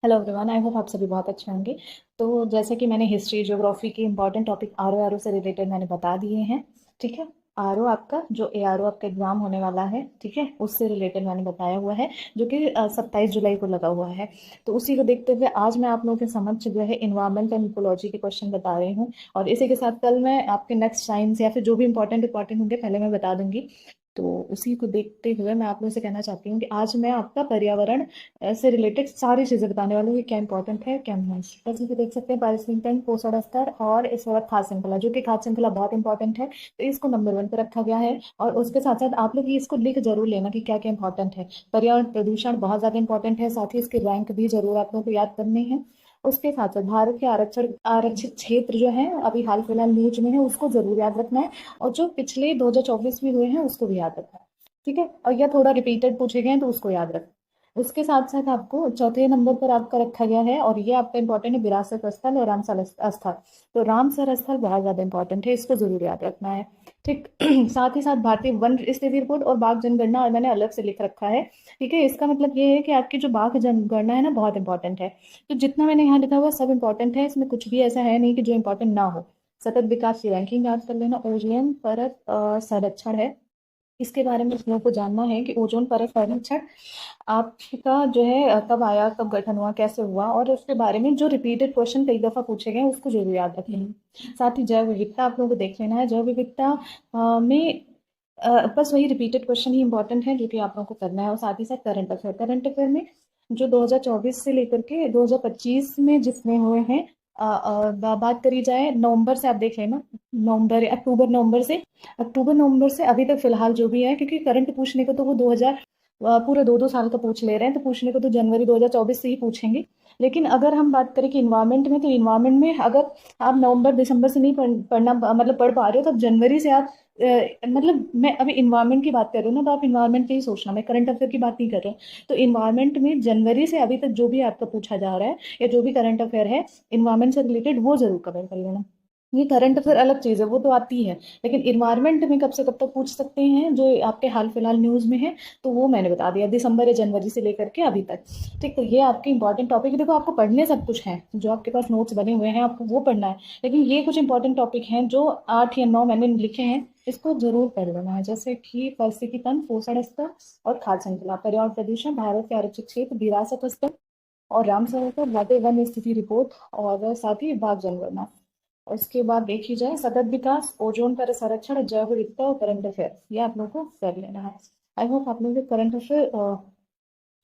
Hello everyone, I hope आप सभी बहुत अच्छे होंगे। तो जैसे कि मैंने हिस्ट्री ज्योग्राफी के इंपॉर्टेंट टॉपिक आर ओ से रिलेटेड मैंने बता दिए हैं। ठीक है। आर ओ आपका जो ए आर ओ आपका एग्जाम होने वाला है, ठीक है, उससे रिलेटेड मैंने बताया हुआ है, जो कि 27 जुलाई को लगा हुआ है। तो उसी को देखते हुए आज मैं आप लोगों के समक्ष जो है इन्वायरमेंट एंड इकोलॉजी के क्वेश्चन बता रही हूँ। और इसी के साथ कल मैं आपके नेक्स्ट साइंस या फिर जो भी इंपॉर्टेंट होंगे पहले मैं बता दूंगी। तो उसी को देखते हुए मैं आप लोगों से कहना चाहती हूँ कि आज मैं आपका पर्यावरण से रिलेटेड सारी चीजें बताने वाले हैं कि क्या इंपॉर्टेंट है क्या नहीं। जैसे कि देख सकते हैं पारिस्थितिक पोषण स्तर और इस वक्त खाद्य श्रृंखला, जो कि खाद्य श्रृंखला बहुत इंपॉर्टेंट है, तो इसको नंबर 1 पे रखा गया है। और उसके साथ साथ आप लोग ये इसको लिख जरूर लेना कि क्या क्या इंपॉर्टेंट है। पर्यावरण प्रदूषण बहुत ज्यादा इंपॉर्टेंट है, साथ ही इसके रैंक भी जरूर आप लोगों को याद करने हैं। उसके साथ साथ भारत के आरक्षित क्षेत्र जो है अभी हाल फिलहाल न्यूज में है, उसको जरूर याद रखना है। और जो पिछले 2024 में हुए हैं उसको भी याद रखना है। ठीक है। और यह थोड़ा रिपीटेड पूछे गए हैं तो उसको याद रखना। उसके साथ साथ आपको चौथे नंबर पर आपका रखा गया है, और ये आपका इंपॉर्टेंट है, विरासत स्थल और रामसर स्थल। तो रामसर स्थल बहुत ज्यादा इंपॉर्टेंट है, इसको जरूर याद रखना है। ठीक। साथ ही साथ भारतीय वन स्थिति रिपोर्ट और बाघ जनगणना और मैंने अलग से लिख रखा है। ठीक है। इसका मतलब ये है कि आपकी जो बाघ जनगणना है ना, बहुत इंपॉर्टेंट है। तो जितना मैंने यहाँ लिखा हुआ सब इंपॉर्टेंट है, इसमें कुछ भी ऐसा है नहीं कि जो इंपॉर्टेंट ना हो। सतत विकास की रैंकिंग याद कर लेना। ओजोन परत संरक्षण है, इसके बारे में हम लोग को जानना है कि ओजोन परत संरक्षण आपका जो है कब आया, कब गठन हुआ, कैसे हुआ, और उसके बारे में जो रिपीटेड क्वेश्चन कई दफा पूछे गए हैं उसको जरूर याद रखें। साथ ही जैव विविधता आप लोगों को देख लेना है। जैव विविधता में बस वही रिपीटेड क्वेश्चन ही इंपॉर्टेंट है जो कि आप लोगों को करना है। और साथ ही साथ करंट अफेयर में जो 2024 से लेकर के 2025 में जितने हुए हैं, बात करी जाए नवंबर से, आप देख लेना। अक्टूबर नवंबर से अभी तक फिलहाल जो भी है, क्योंकि करंट पूछने को तो वो 2000 पूरे 2-2 साल का पूछ ले रहे हैं, तो पूछने को तो जनवरी 2024 से ही पूछेंगे। लेकिन अगर हम बात करें कि इन्वायरमेंट में, तो इन्वायरमेंट में अगर आप नवंबर दिसंबर से नहीं पढ़ना मतलब पढ़ पा रहे हो, तो जनवरी से आप मतलब मैं अभी इन्वायरमेंट की बात कर रही हूँ ना, तो आप इन्वायरमेंट पे ही सोचना, मैं करंट अफेयर की बात नहीं कर रही हूँ। तो इन्वायरमेंट में जनवरी से अभी तक जो भी आपका पूछा जा रहा है या जो भी करंट अफेयर है इन्वायरमेंट से रिलेटेड, वो जरूर कवर कर लेना। ये करंट अफेयर अलग चीज है, वो तो आती है। लेकिन इन्वायरमेंट में कब से कब तक पूछ सकते हैं जो आपके हाल फिलहाल न्यूज में है, तो वो मैंने बता दिया, दिसंबर या जनवरी से लेकर के अभी तक। ठीक। तो ये आपके इंपॉर्टेंट टॉपिक है। देखो, आपको पढ़ने सब कुछ है, जो आपके पास नोट्स बने हुए हैं आपको वो पढ़ना है। लेकिन ये कुछ इंपॉर्टेंट टॉपिक हैं जो 8 या 9 मैंने लिखे हैं, इसको जरूर पढ़ लेना है। जैसे कि पारिस्थितिकी तंत्र, पोषण स्तर और खाद्य श्रृंखला, पर्यावरण प्रदूषण, भारत के आरक्षित क्षेत्र, विरासत स्थल और रामसर स्थल, भारतीय वन स्थिति रिपोर्ट, और साथ ही बाघ जनगणना। और इसके बाद देखी जाए सतत विकास, ओजोन परत संरक्षण, जैव विविधता और करंट अफेयर, ये आप लोग को कर लेना है। आई होप आप लोगों के करंट अफेयर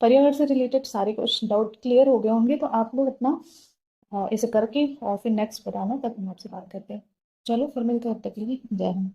पर्यावरण से रिलेटेड सारे क्वेश्चन डाउट क्लियर हो गए होंगे। तो आप लोग अपना इसे करके और फिर नेक्स्ट बताना, तब हम आपसे बात करते हैं। चलो फिर मिलते हैं, तब तक के लिए जय हिंद।